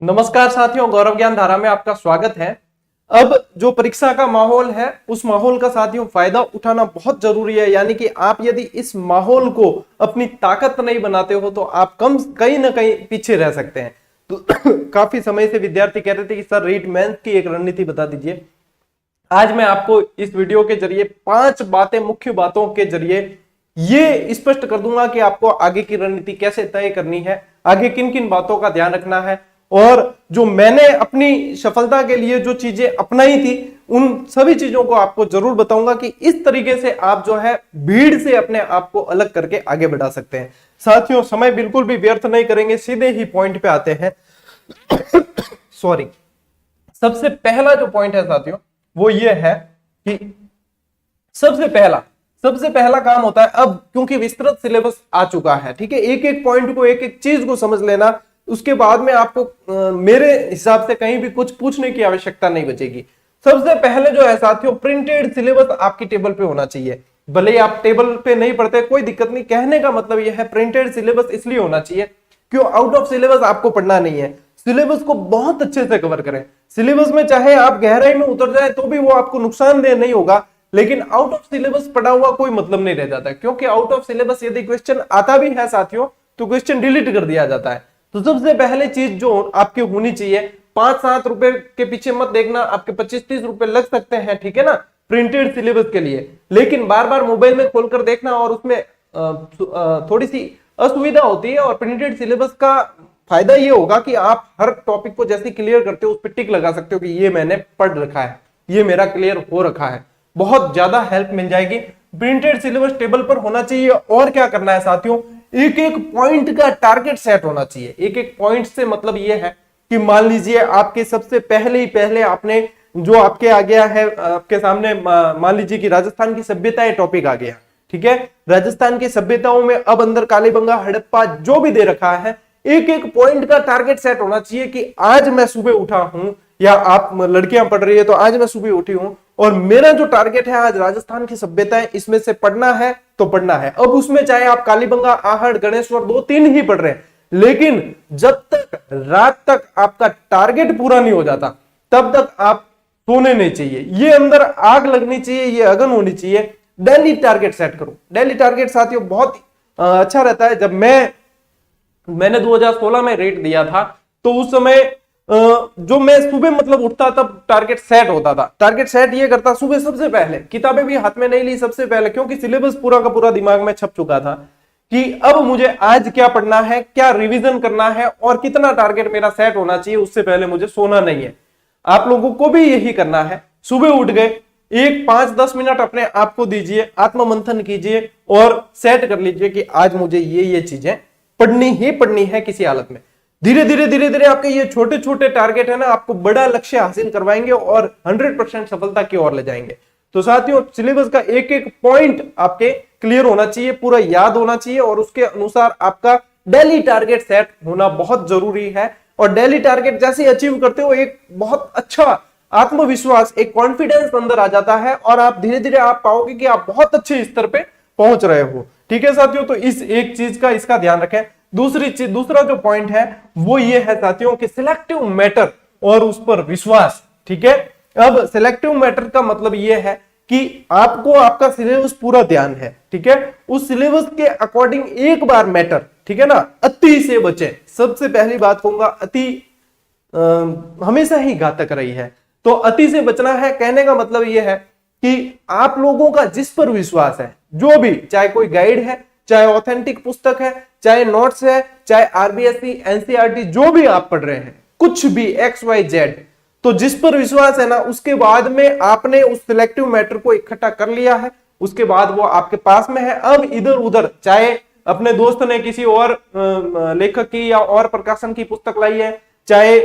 नमस्कार साथियों, गौरव ज्ञान धारा में आपका स्वागत है। अब जो परीक्षा का माहौल है उस माहौल का साथियों फायदा उठाना बहुत जरूरी है। यानी कि आप यदि इस माहौल को अपनी ताकत नहीं बनाते हो तो आप कहीं ना कहीं पीछे रह सकते हैं। तो काफी समय से विद्यार्थी कह रहे थे कि सर रीट मेंस की एक रणनीति बता दीजिए। आज मैं आपको इस वीडियो के जरिए 5 बातें, मुख्य बातों के जरिए ये स्पष्ट कर दूंगा कि आपको आगे की रणनीति कैसे तय करनी है, आगे किन किन बातों का ध्यान रखना है, और जो मैंने अपनी सफलता के लिए जो चीजें अपनाई थी उन सभी चीजों को आपको जरूर बताऊंगा कि इस तरीके से आप जो है भीड़ से अपने आप को अलग करके आगे बढ़ा सकते हैं। साथियों, समय बिल्कुल भी व्यर्थ नहीं करेंगे, सीधे ही पॉइंट पे आते हैं। सॉरी, सबसे पहला जो पॉइंट है साथियों वो ये है कि सबसे पहला काम होता है, अब क्योंकि विस्तृत सिलेबस आ चुका है, ठीक है, एक एक पॉइंट को, एक एक चीज को समझ लेना। उसके बाद में आपको मेरे हिसाब से कहीं भी कुछ पूछने की आवश्यकता नहीं बचेगी। सबसे पहले जो है साथियों, प्रिंटेड सिलेबस आपकी टेबल पे होना चाहिए। भले ही आप टेबल पे नहीं पढ़ते, कोई दिक्कत नहीं। कहने का मतलब यह है प्रिंटेड सिलेबस इसलिए होना चाहिए क्यों, आउट ऑफ सिलेबस आपको पढ़ना नहीं है। सिलेबस को बहुत अच्छे से कवर करें। सिलेबस में चाहे आप गहराई में उतर जाए तो भी वो आपको नुकसानदेह नहीं होगा, लेकिन आउट ऑफ सिलेबस पढ़ा हुआ कोई मतलब नहीं रह जाता, क्योंकि आउट ऑफ सिलेबस यदि क्वेश्चन आता भी है साथियों तो क्वेश्चन डिलीट कर दिया जाता है। तो सबसे पहले चीज जो आपकी होनी चाहिए, 5-7 रुपए के पीछे मत देखना, आपके 25-30 रुपए लग सकते हैं, ठीक है ना, प्रिंटेड सिलेबस के लिए। लेकिन बार बार मोबाइल में खोलकर देखना और उसमें थोड़ी सी असुविधा होती है। और प्रिंटेड सिलेबस का फायदा ये होगा कि आप हर टॉपिक को जैसे क्लियर करते हो उस पर टिक लगा सकते हो कि ये मैंने पढ़ रखा है, ये मेरा क्लियर हो रखा है। बहुत ज्यादा हेल्प मिल जाएगी। प्रिंटेड सिलेबस टेबल पर होना चाहिए। और क्या करना है साथियों, एक एक पॉइंट का टारगेट सेट होना चाहिए। एक एक पॉइंट से मतलब यह है कि मान लीजिए आपके सबसे पहले आपने जो आपके आ गया है आपके सामने, मान लीजिए कि राजस्थान की सभ्यताएं टॉपिक आ गया, ठीक है। राजस्थान की सभ्यताओं में अब अंदर कालीबंगा, हड़प्पा जो भी दे रखा है, एक एक पॉइंट का टारगेट सेट होना चाहिए कि आज मैं सुबह उठा हूं, या आप लड़कियां पढ़ रही है तो आज मैं सुबह उठी हूं और मेरा जो टारगेट है आज राजस्थान की सभ्यताएं इसमें से पढ़ना है तो पढ़ना है। अब उसमें चाहे आप कालीबंगा, आहड़, गणेश्वर 2-3 ही पढ़ रहे हैं, लेकिन जब तक रात तक आपका टारगेट पूरा नहीं हो जाता तब तक आप सोने नहीं चाहिए। ये अंदर आग लगनी चाहिए, ये अगन होनी चाहिए। डेली टारगेट सेट करो। डेली टारगेट साथियों बहुत अच्छा रहता है। जब मैंने 2016 में रेट दिया था तो उस समय जो मैं सुबह मतलब उठता तब टारगेट सेट होता था। टारगेट सेट ये करता सुबह, सबसे पहले किताबें भी हाथ में नहीं ली, सबसे पहले, क्योंकि सिलेबस पूरा का पूरा दिमाग में छप चुका था कि अब मुझे आज क्या पढ़ना है, क्या रिवीजन करना है और कितना टारगेट मेरा सेट होना चाहिए। उससे पहले मुझे सोना नहीं है। आप लोगों को भी यही करना है। सुबह उठ गए, एक 5-10 मिनट अपने आप को दीजिए, आत्म मंथन कीजिए और सेट कर लीजिए कि आज मुझे ये चीजें पढ़नी ही पढ़नी है किसी हालत में। धीरे धीरे आपके ये छोटे छोटे टारगेट है ना, आपको बड़ा लक्ष्य हासिल करवाएंगे और 100% सफलता की ओर ले जाएंगे। तो साथियों, सिलेबस का एक एक पॉइंट आपके क्लियर होना चाहिए, पूरा याद होना चाहिए और उसके अनुसार आपका डेली टारगेट सेट होना बहुत जरूरी है। और डेली टारगेट जैसे अचीव करते हो, एक बहुत अच्छा आत्मविश्वास, एक कॉन्फिडेंस अंदर आ जाता है और आप धीरे धीरे आप पाओगे कि आप बहुत अच्छे स्तर पे पहुंच रहे हो। ठीक है साथियों, तो इस एक चीज का इसका ध्यान रखें। दूसरा जो पॉइंट है वो ये है साथियों कि सिलेक्टिव मैटर और उस पर विश्वास। ठीक है, अब सिलेक्टिव मैटर का मतलब ये है कि आपको आपका सिलेबस पूरा ध्यान है, ठीक है, उस सिलेबस के अकॉर्डिंग एक बार मैटर, ठीक है ना, अति से बचे। सबसे पहली बात कहूंगा, अति हमेशा ही घातक रही है, तो अति से बचना है। कहने का मतलब यह है कि आप लोगों का जिस पर विश्वास है, जो भी, चाहे कोई गाइड है, चाहे ऑथेंटिक पुस्तक है, चाहे नोट्स है, चाहे आरबीएससी, एनसीईआरटी जो भी आप पढ़ रहे हैं, कुछ भी XYZ, तो जिस पर विश्वास है ना, उसके बाद में आपने उस सिलेक्टिव मैटर को इकट्ठा कर लिया है, उसके बाद वो आपके पास में है। अब इधर उधर, चाहे अपने दोस्त ने किसी और लेखक की या और प्रकाशन की पुस्तक लाई है, चाहे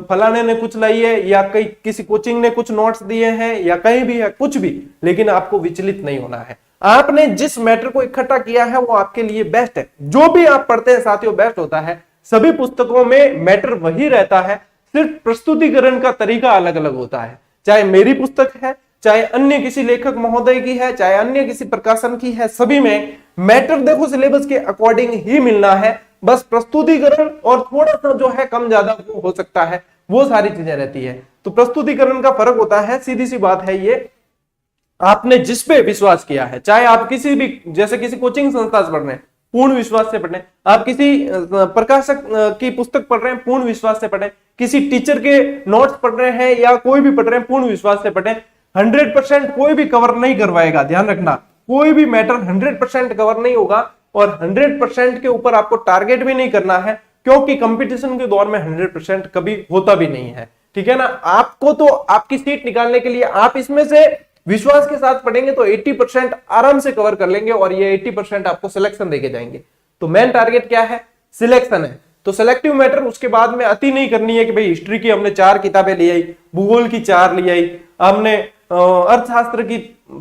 फलाने ने कुछ लाई है, या किसी कोचिंग ने कुछ नोट्स दिए हैं, या कहीं भी है, कुछ भी, लेकिन आपको विचलित नहीं होना है। आपने जिस मैटर को इकट्ठा किया है वो आपके लिए बेस्ट है। जो भी आप पढ़ते हैं साथियों बेस्ट होता है। सभी पुस्तकों में मैटर वही रहता है, सिर्फ प्रस्तुतिकरण का तरीका अलग अलग होता है। चाहे मेरी पुस्तक है, चाहे अन्य किसी लेखक महोदय की है, चाहे अन्य किसी प्रकाशन की है, सभी में मैटर देखो सिलेबस के अकॉर्डिंग ही मिलना है। बस प्रस्तुतिकरण और थोड़ा सा जो है कम ज्यादा वो हो सकता है, वो सारी चीजें रहती है। तो प्रस्तुतिकरण का फर्क होता है, सीधी सी बात है ये, आपने जिस पे विश्वास किया है, चाहे आप किसी भी, जैसे किसी कोचिंग संस्था से पढ़ रहे हैं, पूर्ण विश्वास से पढ़ें, आप किसी प्रकाशक की पुस्तक पढ़ रहे हैं, पूर्ण विश्वास से पढ़ें, किसी टीचर के नोट्स पढ़ रहे हैं या कोई भी पढ़ रहे हैं, पूर्ण विश्वास से पढ़ें। 100% कोई भी कवर नहीं करवाएगा, ध्यान रखना, कोई भी मैटर 100% कवर नहीं होगा और 100% के ऊपर आपको टारगेट भी नहीं करना है, क्योंकि कंपटीशन के दौर में 100% कभी होता भी नहीं है, ठीक है ना। आपको तो आपकी सीट निकालने के लिए आप इसमें से विश्वास के साथ पढ़ेंगे तो 80% आराम से कवर कर लेंगे और ये 80% आपको सिलेक्शन देके जाएंगे। तो मेन टारगेट क्या है? सिलेक्शन है। तो सिलेक्टिव मैटर उसके बाद में अति नहीं करनी है कि भाई हिस्ट्री की हमने 4 किताबें ले आई, भूगोल की 4 ले आई, हमने अर्थशास्त्र की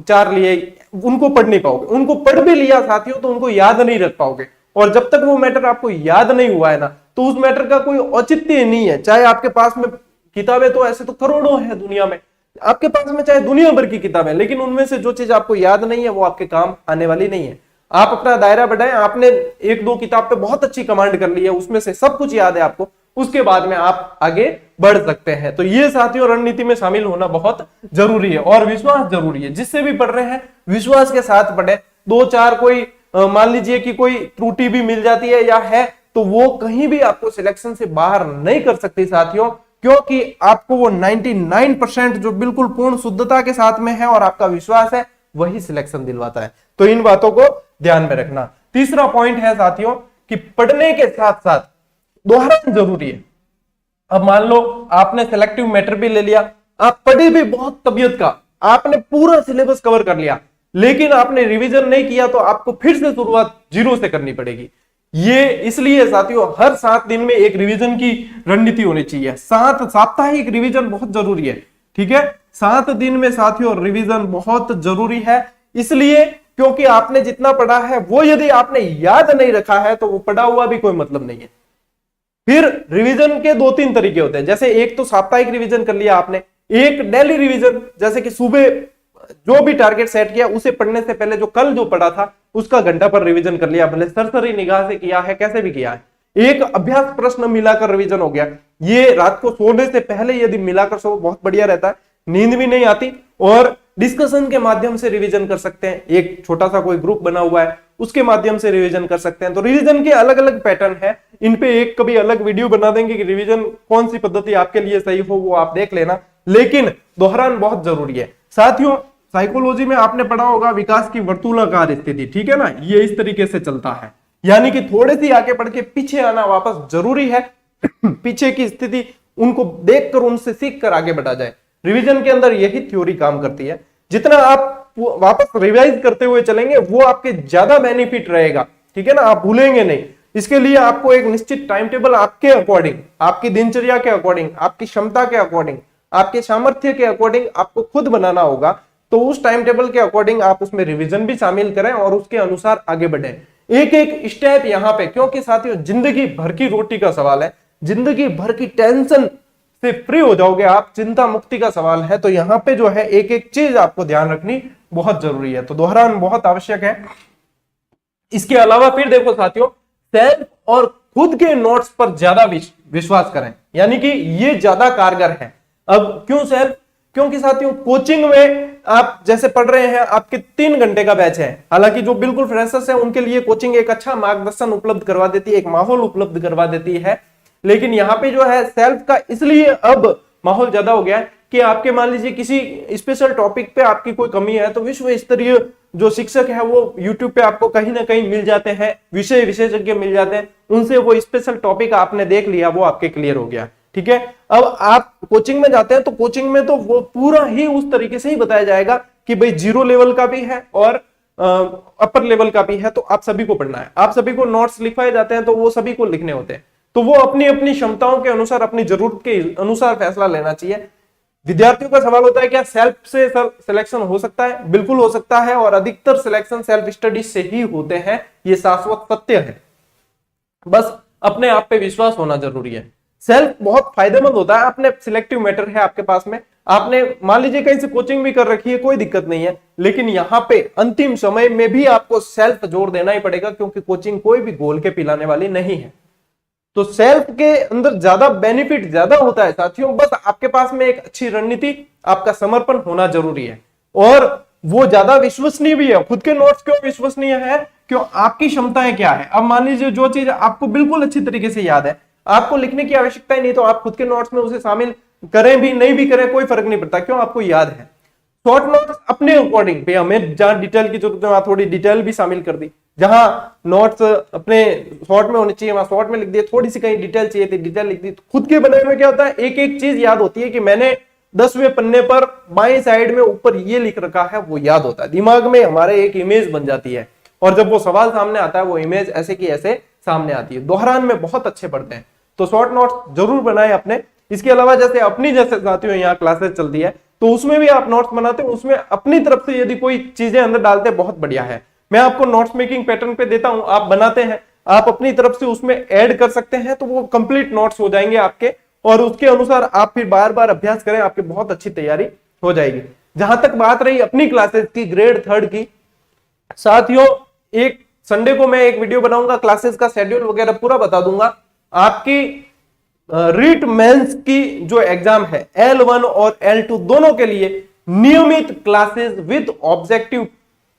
4 ले आई, उनको पढ़ नहीं पाओगे। उनको पढ़ भी लिया साथियों तो उनको याद नहीं रख पाओगे, और जब तक वो मैटर आपको याद नहीं हुआ है ना, तो उस मैटर का कोई औचित्य नहीं है। चाहे आपके पास में किताबें तो ऐसे तो करोड़ों है दुनिया में, आपके पास में चाहे दुनिया भर की किताबें, लेकिन उनमें से जो चीज आपको याद नहीं है वो आपके काम आने वाली नहीं है। आप अपना दायरा बढ़ाएं, आपने 1-2 किताब पे बहुत अच्छी कमांड कर ली है, उसमें से सब कुछ याद है आपको, उसके बाद में आप आगे बढ़ सकते हैं। तो ये साथियों रणनीति में शामिल होना बहुत जरूरी है, और विश्वास जरूरी है। जिससे भी पढ़ रहे हैं विश्वास के साथ पढ़े। 2-4 कोई मान लीजिए कि कोई त्रुटि भी मिल जाती है या है, तो वो कहीं भी आपको सिलेक्शन से बाहर नहीं कर सकती साथियों, क्योंकि आपको वो 99% जो बिल्कुल पूर्ण शुद्धता के साथ में है और आपका विश्वास है, वही सिलेक्शन दिलवाता है। तो इन बातों को ध्यान में रखना। तीसरा पॉइंट है साथियों कि पढ़ने के साथ साथ दोहराना जरूरी है। अब मान लो आपने सिलेक्टिव मैटर भी ले लिया, आप पढ़े भी बहुत तबीयत का, आपने पूरा सिलेबस कवर कर लिया, लेकिन आपने रिवीजन नहीं किया, तो आपको फिर से शुरुआत 0 से करनी पड़ेगी। ये इसलिए साथियों हर 7 दिन में एक रिवीजन की रणनीति होनी चाहिए। 7 साप्ताहिक रिवीजन बहुत जरूरी है, ठीक है। 7 दिन में साथियों रिवीजन बहुत जरूरी है, इसलिए क्योंकि आपने जितना पढ़ा है वो यदि आपने याद नहीं रखा है तो वो पढ़ा हुआ भी कोई मतलब नहीं है। फिर रिवीजन के 2-3 तरीके होते हैं, जैसे एक तो साप्ताहिक रिवीजन कर लिया आपने, एक डेली रिवीजन, जैसे कि सुबह जो भी टारगेट सेट किया उसे पढ़ने से पहले जो कल जो पढ़ा था उसका घंटा पर रिवीजन कर लिया, भले सरसरी निगाह से किया है, कैसे भी किया है। एक अभ्यास प्रश्न मिलाकर रिवीजन हो गया, ये रात को सोने से पहले यदि मिलाकर सो बहुत बढ़िया रहता है, नींद भी नहीं आती, और डिस्कशन के माध्यम से रिवीजन कर सकते हैं। एक छोटा सा कोई ग्रुप बना हुआ है उसके माध्यम से रिवीजन कर सकते हैं। तो रिवीजन के अलग अलग पैटर्न है, इन पे एक कभी अलग वीडियो बना देंगे कि रिवीजन कौन सी पद्धति आपके लिए सही हो, वो आप देख लेना, लेकिन दोहरान बहुत जरूरी है। साथियों साइकोलॉजी में आपने पढ़ा होगा विकास की वर्तुलाकार स्थिति, ठीक है ना, ये इस तरीके से चलता है, यानी कि थोड़ी सी आगे बढ़ के पीछे आना वापस जरूरी है। पीछे की स्थिति उनको देखकर उनसे सीख कर आगे बढ़ा जाए। रिवीजन के अंदर यही थ्योरी काम करती है। जितना आप वापस रिवाइज करते हुए चलेंगे वो आपके ज्यादा बेनिफिट रहेगा, ठीक है ना, आप भूलेंगे नहीं। इसके लिए आपको एक निश्चित टाइम टेबल आपके अकॉर्डिंग, आपकी दिनचर्या के अकॉर्डिंग, आपकी क्षमता के अकॉर्डिंग, आपके सामर्थ्य के अकॉर्डिंग आपको खुद बनाना होगा। तो उस टाइम टेबल के अकॉर्डिंग आप उसमें रिवीजन भी शामिल करें और उसके अनुसार आगे बढ़ें, एक एक स्टेप यहाँ पे, क्योंकि साथियों जिंदगी भर की रोटी का सवाल है, जिंदगी भर की टेंशन से फ्री हो जाओगे आप, चिंता मुक्ति का सवाल है। तो यहाँ पे जो है एक एक चीज आपको ध्यान रखनी बहुत जरूरी है। तो दोहरान बहुत आवश्यक है। इसके अलावा फिर देखो साथियों, सेल्फ और खुद के नोट्स पर ज्यादा विश्वास करें, यानी कि ये ज्यादा कारगर है। अब क्यों सेल्फ? क्योंकि साथियों कोचिंग में आप जैसे पढ़ रहे हैं, आपके 3 घंटे का बैच है, हालांकि जो बिल्कुल फ्रेशर्स है उनके लिए कोचिंग एक अच्छा मार्गदर्शन उपलब्ध करवा देती है, एक माहौल उपलब्ध करवा देती है। लेकिन यहाँ पे जो है सेल्फ का इसलिए अब माहौल ज्यादा हो गया है कि आपके मान लीजिए किसी स्पेशल टॉपिक पे आपकी कोई कमी है तो विश्व स्तरीय जो शिक्षक है वो YouTube पे आपको कहीं ना कहीं मिल जाते हैं, विषय विशेषज्ञ मिल जाते हैं, उनसे वो स्पेशल टॉपिक आपने देख लिया, वो आपके क्लियर हो गया, ठीक है। अब आप कोचिंग में जाते हैं तो कोचिंग में तो वो पूरा ही उस तरीके से ही बताया जाएगा कि भाई 0 लेवल का भी है और अपर लेवल का भी है, तो आप सभी को पढ़ना है। आप सभी को नोट्स लिखवाए जाते हैं तो वो सभी को लिखने होते हैं, तो वो अपनी अपनी क्षमताओं के अनुसार, अपनी जरूरत के अनुसार फैसला लेना चाहिए। विद्यार्थियों का सवाल होता है क्या सेल्फ से सिलेक्शन हो सकता है? बिल्कुल हो सकता है, और अधिकतर सिलेक्शन सेल्फ स्टडी से ही होते हैं, ये शाश्वत सत्य है। बस अपने आप पे विश्वास होना जरूरी है। सेल्फ बहुत फायदेमंद होता है। आपने सिलेक्टिव मैटर है आपके पास में, आपने मान लीजिए कहीं से कोचिंग भी कर रखी है, कोई दिक्कत नहीं है, लेकिन यहाँ पे अंतिम समय में भी आपको सेल्फ जोर देना ही पड़ेगा, क्योंकि कोचिंग कोई भी घोल के पिलाने वाली नहीं है। तो सेल्फ के अंदर ज्यादा बेनिफिट ज्यादा होता है साथियों। बस आपके पास में एक अच्छी रणनीति, आपका समर्पण होना जरूरी है, और वो ज्यादा विश्वसनीय भी है। खुद के नोट्स क्यों विश्वसनीय है? क्यों? आपकी क्षमताएं क्या है। अब मान लीजिए जो चीज आपको बिल्कुल अच्छी तरीके से याद है, आपको लिखने की आवश्यकता ही नहीं, तो आप खुद के नोट्स में उसे शामिल करें भी नहीं भी करें कोई फर्क नहीं पड़ता, क्यों? आपको याद है। शॉर्ट नोट्स अपने अकॉर्डिंग पे, हमें जहां डिटेल की जरूरत है वहां थोड़ी डिटेल भी शामिल कर दी, जहां नोट्स अपने शॉर्ट में होने चाहिए वहां शॉर्ट में लिख दिए, थोड़ी सी कहीं डिटेल चाहिए थी डिटेल लिख दी। खुद के बनाए में क्या होता है, एक एक चीज याद होती है कि मैंने 10वें पन्ने पर बाएं साइड में ऊपर ये लिख रखा है, वो याद होता है दिमाग में, हमारे एक इमेज बन जाती है, और जब वो सवाल सामने आता है वो इमेज ऐसे की ऐसे सामने आती है। दोहरान में बहुत अच्छे पढ़ते हैं, तो शॉर्ट नोट्स जरूर बनाए अपने। इसके अलावा जैसे अपनी जैसे साथियों यहाँ क्लासेस चलती है, तो उसमें भी आप नोट्स बनाते हो, उसमें अपनी तरफ से यदि कोई चीजें अंदर डालते हैं बहुत बढ़िया है। मैं आपको नोट्स मेकिंग पैटर्न पे देता हूं, आप बनाते हैं, आप अपनी तरफ से उसमें ऐड कर सकते हैं, तो वो कंप्लीट नोट्स हो जाएंगे आपके, और उसके अनुसार आप फिर बार बार अभ्यास करें, आपकी बहुत अच्छी तैयारी हो जाएगी। जहां तक बात रही अपनी क्लासेस की ग्रेड 3 की, साथियों एक संडे को मैं एक वीडियो बनाऊंगा, क्लासेस का शेड्यूल वगैरह पूरा बता दूंगा। आपकी रीट मेंस की जो एग्जाम है L1 और L2 दोनों के लिए नियमित क्लासेस विद ऑब्जेक्टिव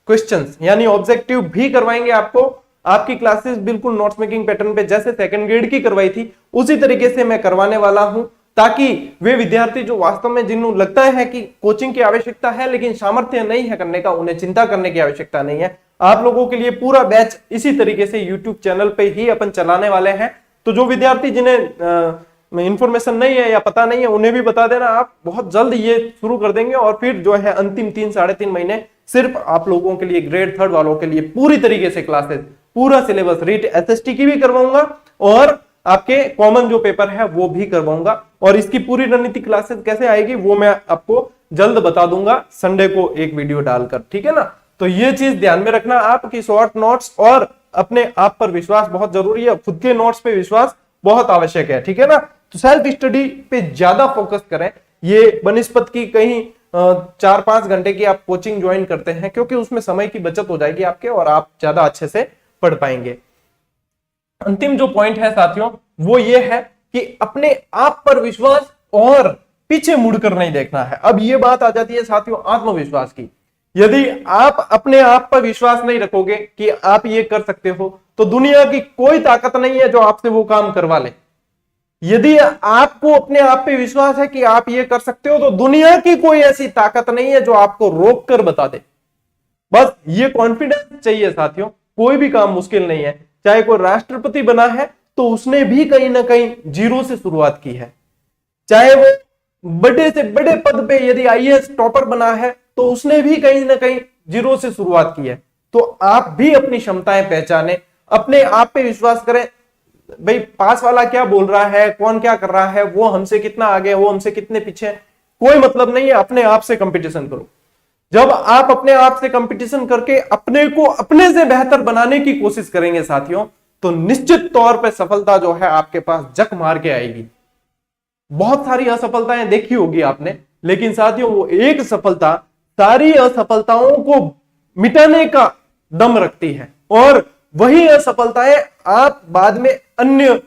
क्वेश्चंस, यानी ऑब्जेक्टिव भी करवाएंगे आपको। आपकी क्लासेस बिल्कुल नोट्स मेकिंग पैटर्न पे जैसे सेकंड ग्रेड की करवाई थी उसी तरीके से मैं करवाने वाला हूं, ताकि वे विद्यार्थी जो वास्तव में जिन्होंने लगता है कि कोचिंग की आवश्यकता है लेकिन सामर्थ्य नहीं है करने का, उन्हें चिंता करने की आवश्यकता नहीं है। आप लोगों के लिए पूरा बैच इसी तरीके से यूट्यूब चैनल पे ही अपन चलाने वाले हैं। तो जो विद्यार्थी जिन्हें इंफॉर्मेशन नहीं है या पता नहीं है, उन्हें भी बता देना, आप बहुत जल्द ये शुरू कर देंगे, और फिर जो है अंतिम 3-3.5 महीने सिर्फ आप लोगों के लिए ग्रेड 3 वालों के लिए पूरी तरीके से क्लासेस, पूरा सिलेबस, रीट एसएसटी की भी करवाऊंगा और आपके कॉमन जो पेपर है वो भी करवाऊंगा। और इसकी पूरी रणनीति क्लासेस कैसे आएगी वो मैं आपको जल्द बता दूंगा संडे को एक वीडियो डालकर, ठीक है ना। तो ये चीज ध्यान में रखना, आपकी शॉर्ट नोट्स और अपने आप पर विश्वास बहुत जरूरी है, खुद के नोट्स पे विश्वास बहुत आवश्यक है, ठीक है ना। तो सेल्फ स्टडी पे ज्यादा फोकस करें, ये बनिस्पत की कहीं 4-5 घंटे की आप कोचिंग ज्वाइन करते हैं, क्योंकि उसमें समय की बचत हो जाएगी आपके और आप ज्यादा अच्छे से पढ़ पाएंगे। अंतिम जो पॉइंट है साथियों वो ये है कि अपने आप पर विश्वास और पीछे मुड़कर नहीं देखना है। अब ये बात आ जाती है साथियों आत्मविश्वास की। यदि आप अपने आप पर विश्वास नहीं रखोगे कि आप ये कर सकते हो, तो दुनिया की कोई ताकत नहीं है जो आपसे वो काम करवा ले। यदि आपको अपने आप पे विश्वास है कि आप ये कर सकते हो, तो दुनिया की कोई ऐसी ताकत नहीं है जो आपको रोक कर बता दे। बस ये कॉन्फिडेंस चाहिए साथियों। कोई भी काम मुश्किल नहीं है, चाहे कोई राष्ट्रपति बना है तो उसने भी कहीं ना कहीं जीरो से शुरुआत की है, चाहे वो बड़े से बड़े पद पे यदि आईएएस टॉपर बना है तो उसने भी कहीं ना कहीं जीरो से शुरुआत की है। तो आप भी अपनी क्षमताएं पहचाने, अपने आप पे विश्वास करें। भाई पास वाला क्या बोल रहा है, कौन क्या कर रहा है, वो हमसे कितना आगे, वो हमसे कितने पीछे, कोई मतलब नहीं है। अपने आप से कंपटीशन करो। जब आप अपने आप से कंपटीशन करके अपने को अपने से बेहतर बनाने की कोशिश करेंगे साथियों, तो निश्चित तौर पे सफलता जो है आपके पास जक मार के आएगी। बहुत सारी असफलताएं देखी होगी आपने, लेकिन साथियों वो एक सफलता सारी असफलताओं को मिटाने का दम रखती है, और वही असफलताएं आप बाद में अन्य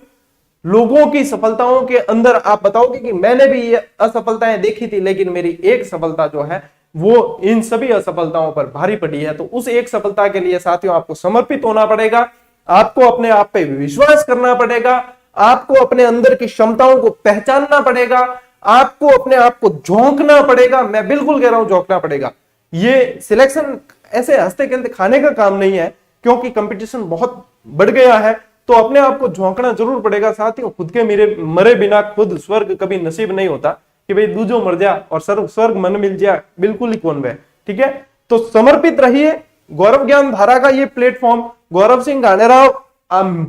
लोगों की सफलताओं के अंदर आप बताओगे कि मैंने भी ये असफलताएं देखी थी, लेकिन मेरी एक सफलता जो है वो इन सभी असफलताओं पर भारी पड़ी है। तो उस एक सफलता के लिए साथियों आपको समर्पित होना पड़ेगा, आपको अपने आप पे विश्वास करना पड़ेगा, आपको अपने अंदर की क्षमताओं को पहचानना पड़ेगा, आपको अपने आप को झोंकना पड़ेगा। मैं बिल्कुल कह रहा हूं झोंकना पड़ेगा। ये सिलेक्शन ऐसे हंसते खेलते खाने का काम नहीं है, क्योंकि कंपटीशन बहुत बढ़ गया है। तो अपने आप को झोंकना जरूर पड़ेगा साथियों। खुद के मरे बिना खुद स्वर्ग कभी नसीब नहीं होता कि भाई दूजो मर जा और स्वर्ग मन मिल जाए, बिल्कुल ही कौन वे, ठीक है। तो समर्पित रहिए। गौरव ज्ञान धारा का ये प्लेटफॉर्म गौरव सिंह गानेराव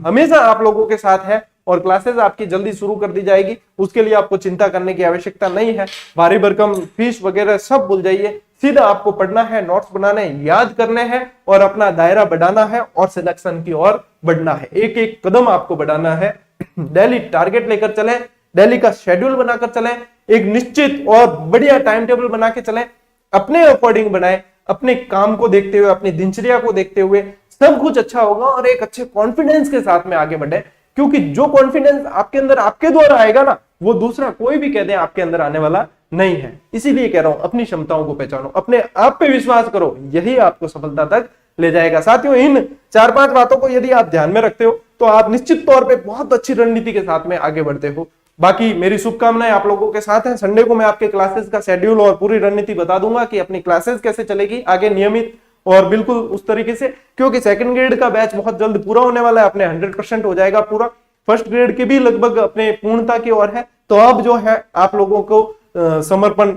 हमेशा आप लोगों के साथ है, और क्लासेस आपकी जल्दी शुरू कर दी जाएगी। उसके लिए आपको चिंता करने की आवश्यकता नहीं है। भारी भरकम फीस वगैरह सब भूल जाइए, सीधा आपको पढ़ना है, नोट्स बनाने, याद करने हैं और अपना दायरा बढ़ाना है और सिलेक्शन की ओर बढ़ना है। एक एक कदम आपको बढ़ाना है। डेली टारगेट लेकर चलें, डेली का शेड्यूल बनाकर चलें, एक निश्चित और बढ़िया टाइम टेबल बना के चलें, अपने अकॉर्डिंग बनाएं, अपने काम को देखते हुए, अपनी दिनचर्या को देखते हुए सब कुछ अच्छा होगा और एक अच्छे कॉन्फिडेंस के साथ में आगे बढ़े। क्योंकि जो कॉन्फिडेंस आपके अंदर आपके द्वारा आएगा ना, वो दूसरा कोई भी कह दे आपके अंदर आने वाला नहीं है। इसीलिए कह रहा हूं, अपनी क्षमताओं को पहचानो, अपने आप पे विश्वास करो, यही आपको सफलता तक ले जाएगा। साथियों, इन 4-5 बातों को यदि आप ध्यान में रखते हो तो आप निश्चित तौर पे बहुत अच्छी रणनीति के साथ में आगे बढ़ते हो। बाकी मेरी शुभकामनाएं आप लोगों के साथ हैं। संडे को मैं आपके क्लासेस का शेड्यूल और पूरी रणनीति बता दूंगा कि अपनी क्लासेस कैसे चलेगी आगे नियमित और बिल्कुल उस तरीके से, क्योंकि सेकंड ग्रेड का बैच बहुत जल्द पूरा होने वाला है, अपने 100% हो जाएगा पूरा। फर्स्ट ग्रेड के भी लगभग अपने पूर्णता की ओर है। तो अब जो है आप लोगों को समर्पण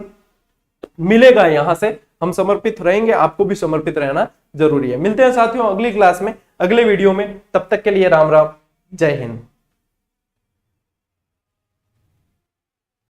मिलेगा, यहां से हम समर्पित रहेंगे, आपको भी समर्पित रहना जरूरी है। मिलते हैं साथियों अगली क्लास में, अगले वीडियो में। तब तक के लिए राम राम, जय हिंद।